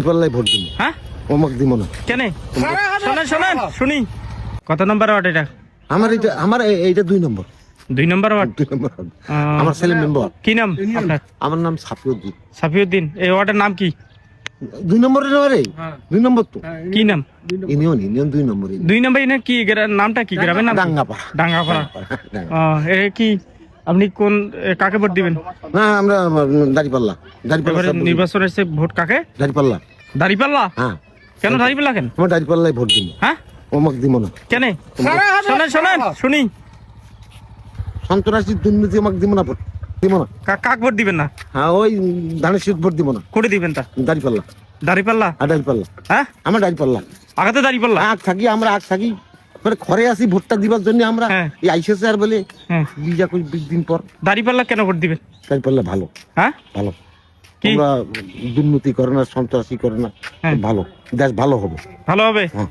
পাল্লাই ভোট দিব। হ্যাঁ, অমক দিব না। কেন? শোনেন শোনেন শুনি। কত নম্বর ওয়ার্ড এটা? আমার এইটা 2 নম্বর। 2 নম্বর ওয়ার্ড। 2 নম্বর। আমার ছেলে মেম্বার। কি নাম আপনার? আমার নাম সাফিউদ্দিন। সাফিউদ্দিন। এই ওয়ার্ডের নাম কি? 2 নম্বরের রে। 2 নম্বর তো। কি নাম? ইউনিয়ন 2 নম্বর। 2 নম্বর ইউনিয়ন কি নামটা কি? গ্রামের নাম? ডাঙ্গাপাড়া। ডাঙ্গাপাড়া। এ কি আপনি কোন কাকে ভোট দিবেন? না, আমরা দাঁড়িপাল্লা। এবারে নির্বাচন এসে ভোট কাকে? দাঁড়িপাল্লা। দাঁড়িপাল্লা? হ্যাঁ। কেন দাঁড়িপাল্লা কেন? আমরা দাঁড়িপাল্লাই ভোট দিব। হ্যাঁ, অমক দিব না। কেন? শোনেন শোনেন শুনি। সন্ত্রাসী দুর্নীতি অমক দিব না, ভোট দিব না। কাক ভোট দিবেন না? হ্যাঁ, ওই ধানের শীত ভোট দিব না। করে দিবেন তা? দাঁড়িপাল্লা। দাঁড়িপাল্লা? দাঁড়িপাল্লা। হ্যাঁ, আমার দাঁড়িপাল্লা। আগাতে দাঁড়িপাল্লা? আগ থাকি মানে ঘরে আসি ভোটটা দিবার জন্য আমরা। হ্যাঁ। এই আইসেছে আর বলে হ্যাঁ, 20 দিন পর। দাঁড়িপাল্লা কেন ভোট দিবেন? দাঁড়িপাল্লা ভালো। হ্যাঁ, ভালো। কি? আমরা দুর্নীতি করে না, সন্ত্রাসী করে না। হ্যাঁ। ভালো, দেশ ভালো হবে। ভালো হবে। হ্যাঁ।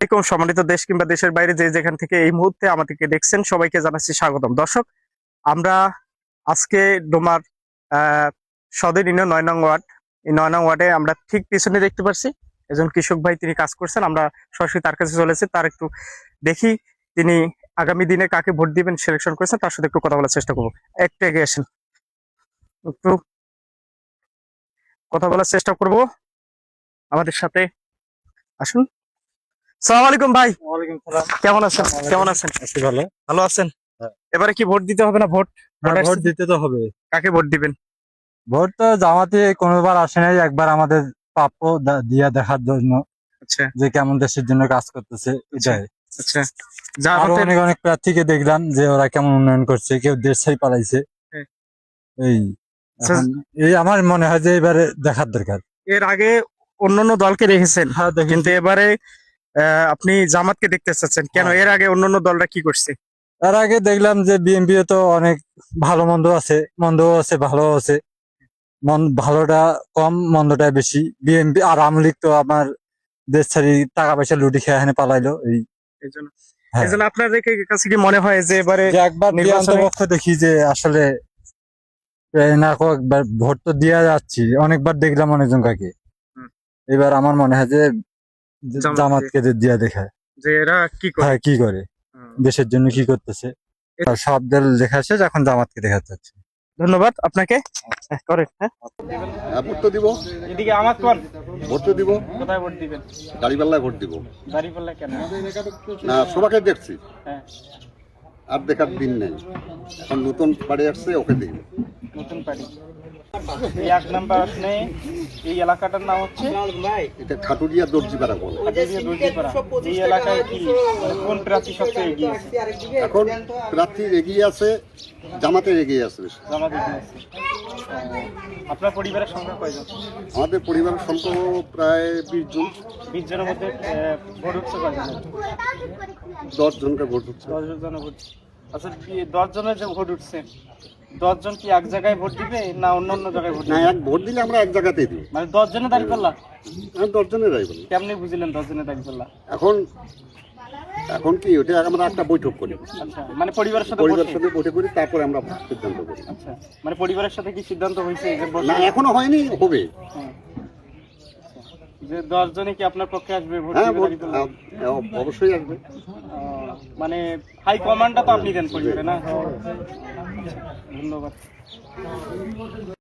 এরকম সম্মানিত দেশ কিংবা দেশের বাইরে যে যেখান থেকে এই মুহূর্তে আমাদেরকে দেখছেন সবাইকে জানাচ্ছি স্বাগতম। দর্শক, আমরা আজকে ডোমার সদর ইউনিয়ন 9 নং ওয়ার্ড, এই 9 নং ওয়ার্ডে আমরা ঠিক পিছনে দেখতে পাচ্ছি একজন কৃষক ভাই, তিনি কাজ করছেন। আমরা সরাসরি তার কাছে চলেছি, তার একটু দেখি তিনি আগামী দিনে কাকে ভোট দিবেন সিলেকশন করেছেন, তার সাথে একটু কথা বলার চেষ্টা করবো। একটু এগিয়ে আসেন, একটু কথা বলার চেষ্টা করব আমাদের সাথে। আসুন। সালাম আলাইকুম ভাই। ওয়ালাইকুম সালাম। কেমন আছেন? কেমন আছেন? আছি ভালো। ভালো আছেন? হ্যাঁ। এবারে কি ভোট দিতে হবে না? ভোট ভোট দিতে তো হবে। কাকে ভোট দিবেন? ভোট তো জামাতে কোনোবার আসে নাই, একবার আমাদের প্রাপ্য দিয়া দেখার জন্য আচ্ছা যে কেমন দেশের জন্য কাজ করতেছে, এটাই। আচ্ছা। আরো অনেক অনেক প্রার্থীকে দেখলাম যে ওরা কেমন উন্নয়ন করছে, কেউ দেশ ছাই পালাইছে। হ্যাঁ। এই এখন এই আমার মনে হয় যে এবারে দেখার দরকার। এর আগে অন্যান্য দলকে দেখেছেন, হ্যাঁ, দেখি। কিন্তু এবারে আপনি জামাতকে দেখতে চাচ্ছেন কেন? হ্যাঁ। এর আগে অন্যান্য দলরা কি করছে? তার আগে দেখলাম যে বিএনপি তো অনেক ভালো মন্দ আছে, মন্দও আছে, ভালো আছে। ভালোটা কম, মন্দটা বেশি। বিএনপি আর আওয়ামী লীগ তো আমার দেশ ছাড়ি টাকা পয়সা লুটি খেয়ে এখানে পালাইলো। এইজন্য হ্যাঁ। এইজন্য আপনাদের কাছে কি মনে হয় যে এবারে যে একবার নির্বাচনে- পক্ষ দেখি যে আসলে না একবার ভোট তো দিয়া যাচ্ছি, অনেকবার দেখলাম অনেকজন কাকে। হুম। এবার আমার মনে হয় যে জামাতকে। জামাতকে দিয়া দেখায়, যে এরা কি করে? হ্যাঁ কি করে, হুম। দেশের জন্য কি করতেছে। আর সব দল দেখা শেষ, এখন জামাতকে দেখাতে যাচ্ছে। ধন্যবাদ আপনাকে। করেন। হ্যাঁ, ভোট তো দিব। এদিকে আমার কোন ভোট তো দিব। কোথায় ভোট দিবেন? দাঁড়িপাল্লায় ভোট দিব। দাঁড়িপাল্লা কেন? না, সবাইকে দেখছি, হ্যাঁ, আর দেখার দিন নেই। এখন নতুন বাড়ি আসছে, ওকে দিই। নতুন পার্টি। এই 1 নাম্বার আসনে এই এলাকাটার নাম হচ্ছে এটা খাটুরিয়া দর্জিপাড়া বলে। খাটুরিয়া দর্জিপাড়া। এই এলাকায় কি কোন প্রার্থী সবচেয়ে এগিয়ে আছে? এখন প্রার্থী এগিয়ে আছে, জামাতের এগিয়ে আছে বেশি। জামাত এগিয়ে আছে। আপনার পরিবারের সংখ্যা কয়জন? আমাদের পরিবারের সংখ্যা প্রায় 20 জন। 20 জনের মধ্যে ভোট হচ্ছে কয়জন? 10 জনকে ভোট হচ্ছে। 10 জনের ভোট। আচ্ছা, 10 জনের যে ভোট উঠছে, 10 জন কি এক জায়গায় ভোট দিবে না অন্য অন্য জায়গায় ভোট না, দিবে? এক ভোট দিলে আমরা এক জায়গাতেই দিই। মানে 10 জনের দাঁড়িপাল্লা? 10 জনের যাই বলি। কেমনি বুঝলেন 10 জনের দাঁড়িপাল্লা? এখন কি ওটা আমরা একটা বৈঠক করি, আচ্ছা, মানে পরিবারের সাথে পরিবারের বসে? সাথে বৈঠক করি, তারপরে আমরা সিদ্ধান্ত করি। আচ্ছা, মানে পরিবারের সাথে কি সিদ্ধান্ত হয়েছে যে না, বসে? এখনো হয়নি, হবে। হ্যাঁ। যে 10 জনই কি আপনার পক্ষে আসবে ভোট হ্যাঁ, দিবে দাঁড়িপাল্লা? অবশ্যই আসবে। মানে হাই কমান্ডটা তো আপনি দেন পরিবারে না? ধন্যবাদ।